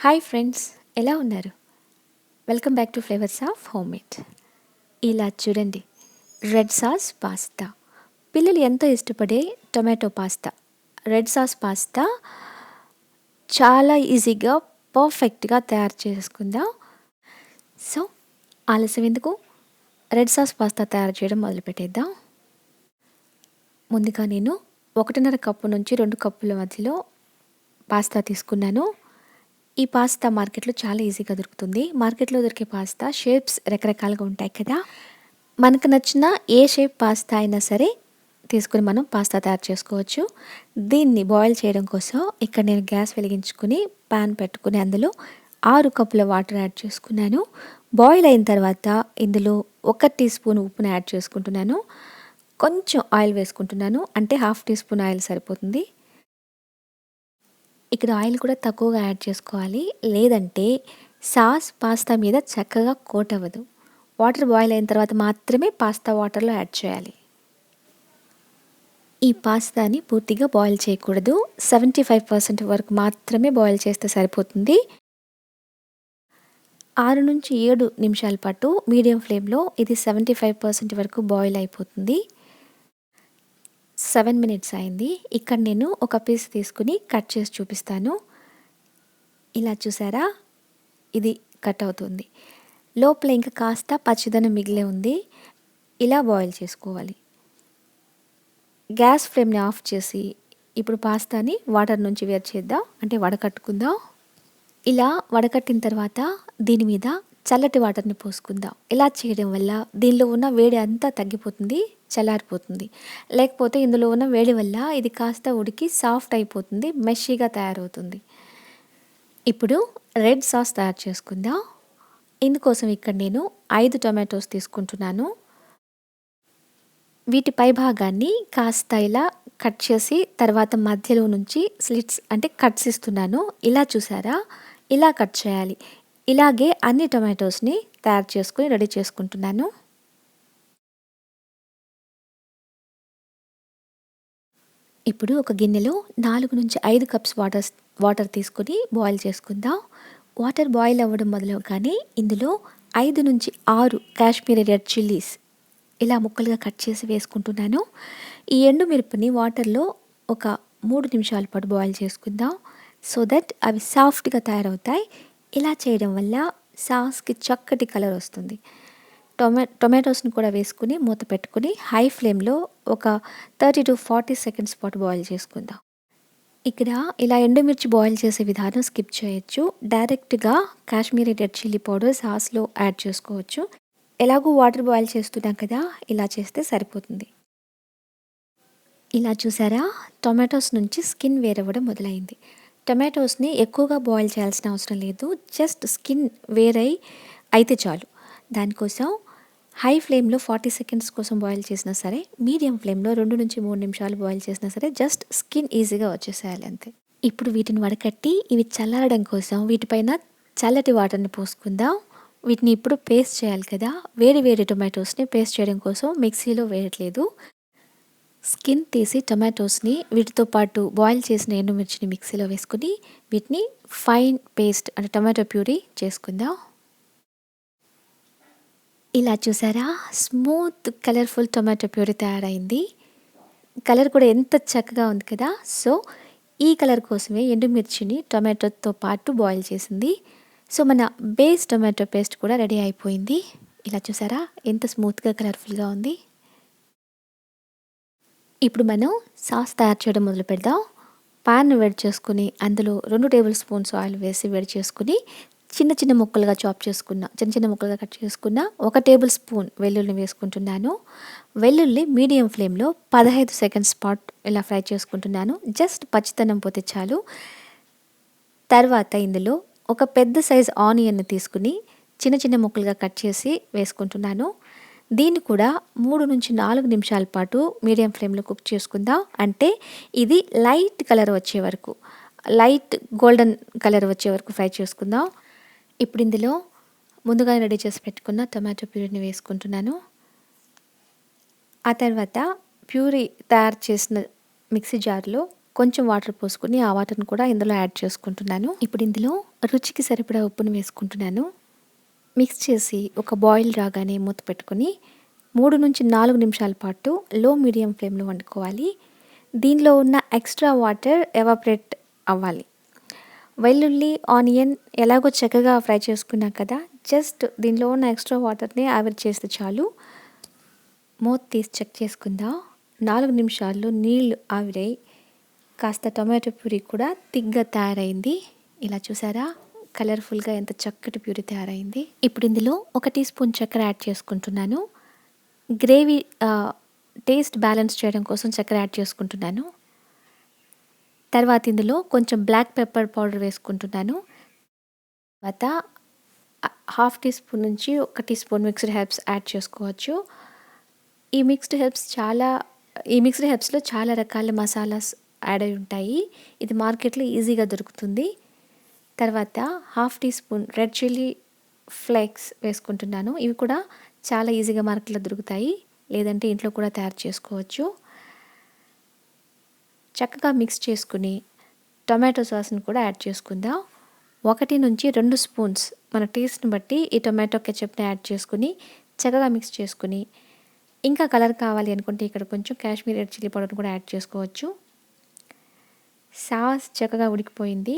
Hi friends, ఎలా ఉన్నారు? Welcome back to flavours of home made. ఇలా చూడండి, రెడ్ సాస్ పాస్తా. పిల్లలు ఎంతో ఇష్టపడే tomato pasta. Red sauce pasta చాలా ఈజీగా పర్ఫెక్ట్గా తయారు చేసుకుందాం. సో ఆలస్యం ఎందుకు, రెడ్ సాస్ పాస్తా తయారు చేయడం మొదలుపెట్టేద్దాం. ముందుగా నేను 1.5 కప్పు నుంచి 2 కప్పుల మధ్యలో పాస్తా తీసుకున్నాను. ఈ పాస్తా మార్కెట్లో చాలా ఈజీగా దొరుకుతుంది. మార్కెట్లో దొరికే పాస్తా షేప్స్ రకరకాలుగా ఉంటాయి కదా. మనకు నచ్చిన ఏ షేప్ పాస్తా అయినా సరే తీసుకుని మనం పాస్తా తయారు చేసుకోవచ్చు. దీన్ని బాయిల్ చేయడం కోసం ఇక్కడ నేను గ్యాస్ వెలిగించుకుని పాన్ పెట్టుకుని అందులో 6 కప్పుల వాటర్ యాడ్ చేసుకున్నాను. బాయిల్ అయిన తర్వాత ఇందులో 1 టీ స్పూన్ ఉప్పును యాడ్ చేసుకుంటున్నాను. కొంచెం ఆయిల్ వేసుకుంటున్నాను, అంటే 1/2 టీ స్పూన్ ఆయిల్ సరిపోతుంది. ఇక్కడ ఆయిల్ కూడా తక్కువగా యాడ్ చేసుకోవాలి, లేదంటే సాస్ పాస్తా మీద చక్కగా కోట్ అవ్వదు. వాటర్ బాయిల్ అయిన తర్వాత మాత్రమే పాస్తా వాటర్లో యాడ్ చేయాలి. ఈ పాస్తాని పూర్తిగా బాయిల్ చేయకూడదు, 75% వరకు మాత్రమే బాయిల్ చేస్తే సరిపోతుంది. 6 నుంచి 7 నిమిషాల పాటు మీడియం ఫ్లేమ్లో ఇది 75% వరకు బాయిల్ అయిపోతుంది. 7 మినిట్స్ అయింది. ఇక్కడ నేను ఒక పీస్ తీసుకుని కట్ చేసి చూపిస్తాను. ఇలా చూసారా, ఇది కట్ అవుతుంది. లోపల ఇంకా కాస్త పచ్చిదనం మిగిలే ఉంది. ఇలా బాయిల్ చేసుకోవాలి. గ్యాస్ ఫ్లేమ్ని ఆఫ్ చేసి ఇప్పుడు పాస్తాని వాటర్ నుంచి వేరు చేద్దాం, అంటే వడకట్టుకుందాం. ఇలా వడకట్టిన తర్వాత దీని మీద చల్లటి వాటర్ని పోసుకుందాం. ఇలా చేయడం వల్ల దీనిలో ఉన్న వేడి అంతా తగ్గిపోతుంది, చల్లారిపోతుంది. లేకపోతే ఇందులో ఉన్న వేడి వల్ల ఇది కాస్త ఉడికి సాఫ్ట్ అయిపోతుంది, మెషీగా తయారవుతుంది. ఇప్పుడు రెడ్ సాస్ తయారు చేసుకుందాం. ఇందుకోసం ఇక్కడ నేను 5 టొమాటోస్ తీసుకుంటున్నాను. వీటి పై భాగాన్ని కాస్త ఇలా కట్ చేసి తర్వాత మధ్యలో నుంచి స్లిట్స్ అంటే కట్స్ ఇస్తున్నాను. ఇలా చూసారా, ఇలా కట్ చేయాలి. ఇలాగే అన్ని టొమాటోస్ని తయారు చేసుకుని రెడీ చేసుకుంటున్నాను. ఇప్పుడు ఒక గిన్నెలో 4 నుంచి 5 కప్స్ వాటర్ తీసుకొని బాయిల్ చేసుకుందాం. వాటర్ బాయిల్ అవ్వడం మొదలవగానే ఇందులో 5 నుంచి 6 కాశ్మీరీ రెడ్ చిల్లీస్ ఇలా ముక్కలుగా కట్ చేసి వేసుకుంటున్నాను. ఈ ఎండుమిరపని వాటర్లో ఒక 3 నిమిషాల పాటు బాయిల్ చేసుకుందాం, సో దట్ అవి సాఫ్ట్గా తయారవుతాయి. ఇలా చేయడం వల్ల సాస్కి చక్కటి కలర్ వస్తుంది. టొమాటోస్ని కూడా వేసుకుని మూత పెట్టుకుని హై ఫ్లేమ్లో ఒక 30 to 40 సెకండ్స్ పాటు బాయిల్ చేసుకుందాం. ఇక్కడ ఇలా ఎండుమిర్చి బాయిల్ చేసే విధానం స్కిప్ చేయొచ్చు. డైరెక్ట్గా కాశ్మీరీ రెడ్ చిల్లీ పౌడర్ సాస్లో యాడ్ చేసుకోవచ్చు. ఎలాగూ వాటర్ బాయిల్ చేస్తున్నాం కదా, ఇలా చేస్తే సరిపోతుంది. ఇలా చూసారా, టొమాటోస్ నుంచి స్కిన్ వేరవ్వడం మొదలైంది. టొమాటోస్ని ఎక్కువగా బాయిల్ చేయాల్సిన అవసరం లేదు, జస్ట్ స్కిన్ వేరై అయితే చాలు. దానికోసం హై ఫ్లేమ్లో 40 సెకండ్స్ కోసం బాయిల్ చేసినా సరే, మీడియం ఫ్లేమ్లో 2 నుంచి 3 నిమిషాలు బాయిల్ చేసినా సరే జస్ట్ స్కిన్ ఈజీగా వచ్చేసేయాలి అంతే. ఇప్పుడు వీటిని వడకట్టి ఇవి చల్లారడం కోసం వీటిపైన చల్లటి వాటర్ని పోసుకుందాం. వీటిని ఇప్పుడు పేస్ట్ చేయాలి కదా, వేడి వేడి టొమాటోస్ని పేస్ట్ చేయడం కోసం మిక్సీలో వేయట్లేదు. స్కిన్ తీసి టొమాటోస్ని వీటితో పాటు బాయిల్ చేసిన ఎండుమిర్చిని మిక్సీలో వేసుకుని వీటిని ఫైన్ పేస్ట్ అంటే టొమాటో ప్యూరీ చేసుకుందాం. ఇలా చూసారా, స్మూత్ కలర్ఫుల్ టొమాటో ప్యూరీ తయారైంది. కలర్ కూడా ఎంత చక్కగా ఉంది కదా. సో ఈ కలర్ కోసమే ఎండుమిర్చిని టొమాటోతో పాటు బాయిల్ చేసింది. సో మన బేస్ టొమాటో పేస్ట్ కూడా రెడీ అయిపోయింది. ఇలా చూసారా, ఎంత స్మూత్గా కలర్ఫుల్గా ఉంది. ఇప్పుడు మనం సాస్ తయారు చేయడం మొదలు పెడదాం. పాన్ వేడి చేసుకుని అందులో 2 టేబుల్ స్పూన్స్ ఆయిల్ వేసి వేడి చేసుకుని చిన్న చిన్న ముక్కలుగా కట్ చేసుకున్న 1 టేబుల్ స్పూన్ వెల్లుల్లిని వేసుకుంటున్నాను. వెల్లుల్లి మీడియం ఫ్లేమ్లో 15 సెకండ్స్ పాటు ఇలా ఫ్రై చేసుకుంటున్నాను. జస్ట్ పచ్చితనం పోతే చాలు. తర్వాత ఇందులో ఒక పెద్ద సైజ్ ఆనియన్ని తీసుకుని చిన్న చిన్న ముక్కలుగా కట్ చేసి వేసుకుంటున్నాను. దీన్ని కూడా 3 నుంచి 4 నిమిషాల పాటు మీడియం ఫ్లేమ్లో కుక్ చేసుకుందాం. అంటే ఇది లైట్ కలర్ వచ్చే వరకు, లైట్ గోల్డెన్ కలర్ వచ్చే వరకు ఫ్రై చేసుకుందాం. ఇప్పుడు ఇందులో ముందుగా రెడీ చేసి పెట్టుకున్న టొమాటో ప్యూరీని వేసుకుంటున్నాను. ఆ తర్వాత ప్యూరీ తయారు చేసిన మిక్సీ జార్లో కొంచెం వాటర్ పోసుకొని ఆ వాటర్ని కూడా ఇందులో యాడ్ చేసుకుంటున్నాను. ఇప్పుడు ఇందులో రుచికి సరిపడా ఉప్పును వేసుకుంటున్నాను. మిక్స్ చేసి ఒక బాయిల్ రాగానే మూత పెట్టుకొని 3-4 నిమిషాల పాటు లో మీడియం ఫ్లేమ్లో వండుకోవాలి. దీనిలో ఉన్న ఎక్స్ట్రా వాటర్ ఎవాపరేట్ అవ్వాలి. వెల్లుల్లి, ఆనియన్ ఎలాగో చక్కగా ఫ్రై చేసుకున్నాం కదా, జస్ట్ దీనిలో ఉన్న ఎక్స్ట్రా వాటర్ని ఆవిరి చేస్తే చాలు. మూత తీసి చెక్ చేసుకుందాం. 4 నిమిషాల్లో నీళ్లు ఆవిరై కాస్త టొమాటో ప్యూరీ కూడా తిగ్గా తయారైంది. ఇలా చూసారా, కలర్ఫుల్గా ఎంత చక్కటి ప్యూరీ తయారైంది. ఇప్పుడు ఇందులో 1 టీ స్పూన్ చక్కెర యాడ్ చేసుకుంటున్నాను. గ్రేవీ టేస్ట్ బ్యాలెన్స్ చేయడం కోసం చక్కెర యాడ్ చేసుకుంటున్నాను. తర్వాత ఇందులో కొంచెం బ్లాక్ పెప్పర్ పౌడర్ వేసుకుంటున్నాను. తర్వాత 1/2 టీ స్పూన్ నుంచి 1 teaspoon mixed herbs add చేసుకోవచ్చు. ఈ మిక్స్డ్ హెర్బ్స్లో చాలా రకాల మసాలాస్ యాడ్ అయి ఉంటాయి. ఇది మార్కెట్లో ఈజీగా దొరుకుతుంది. తర్వాత 1/2 teaspoon red chilli flakes వేసుకుంటున్నాను. ఇవి కూడా చాలా ఈజీగా మార్కెట్లో దొరుకుతాయి, లేదంటే ఇంట్లో కూడా తయారు చేసుకోవచ్చు. చక్కగా మిక్స్ చేసుకుని టొమాటో సాస్ని కూడా యాడ్ చేసుకుందాం. 1-2 స్పూన్స్ మన టేస్ట్ని బట్టి ఈ టొమాటో కెచప్ని యాడ్ చేసుకుని చక్కగా మిక్స్ చేసుకుని, ఇంకా కలర్ కావాలి అనుకుంటే ఇక్కడ కొంచెం కాశ్మీరీ రెడ్ చిల్లీ పౌడర్ కూడా యాడ్ చేసుకోవచ్చు. సాస్ చక్కగా ఉడికిపోయింది,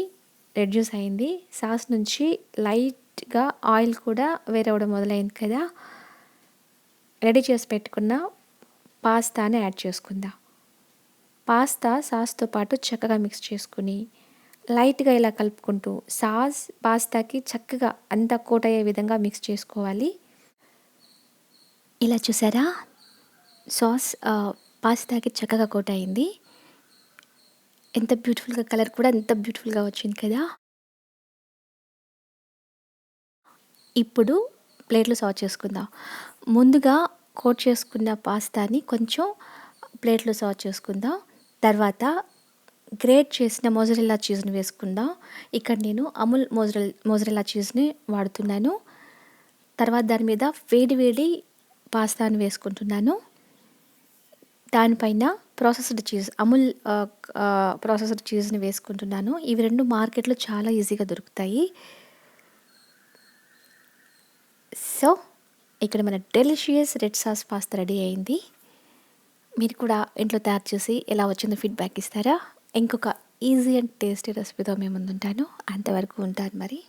రెడ్యూస్ అయింది. సాస్ నుంచి లైట్గా ఆయిల్ కూడా వేరవడం మొదలైంది కదా. రెడీ చేసి పెట్టుకున్న పాస్తాని యాడ్ చేసుకుందాం. పాస్తా సాస్తో పాటు చక్కగా మిక్స్ చేసుకుని లైట్గా ఇలా కలుపుకుంటూ సాస్ పాస్తాకి చక్కగా అంతా కోట్ అయ్యే విధంగా మిక్స్ చేసుకోవాలి. ఇలా చూసారా, సాస్ పాస్తాకి చక్కగా కోట్ అయింది. ఎంత బ్యూటిఫుల్గా, కలర్ కూడా ఎంత బ్యూటిఫుల్గా వచ్చింది కదా. ఇప్పుడు ప్లేట్లో సర్వ్ చేసుకుందాం. ముందుగా కోట్ చేసుకున్న పాస్తాని కొంచెం ప్లేట్లో సర్వ్ చేసుకుందాం. తర్వాత గ్రేట్ చేసిన మోజరెల్లా చీజ్ని వేసుకుందాం. ఇక్కడ నేను అమూల్ మోజరెల్లా చీజ్ని వాడుతున్నాను. తర్వాత దాని మీద వేడి పాస్తాని వేసుకుంటున్నాను. దానిపైన ప్రాసెస్డ్ చీజ్, అమూల్ ప్రాసెస్డ్ చీజ్ని వేసుకుంటున్నాను. ఇవి 2 మార్కెట్లో చాలా ఈజీగా దొరుకుతాయి. సో ఇక్కడ మన delicious red sauce pasta ready అయింది. మీరు కూడా ఇంట్లో తయారు చేసి ఎలా వచ్చిందో ఫీడ్బ్యాక్ ఇస్తారా? ఇంకొక ఈజీ అండ్ టేస్టీ రెసిపీతో మేము ముందుంటాను. అంతవరకు ఉంటాను మరి.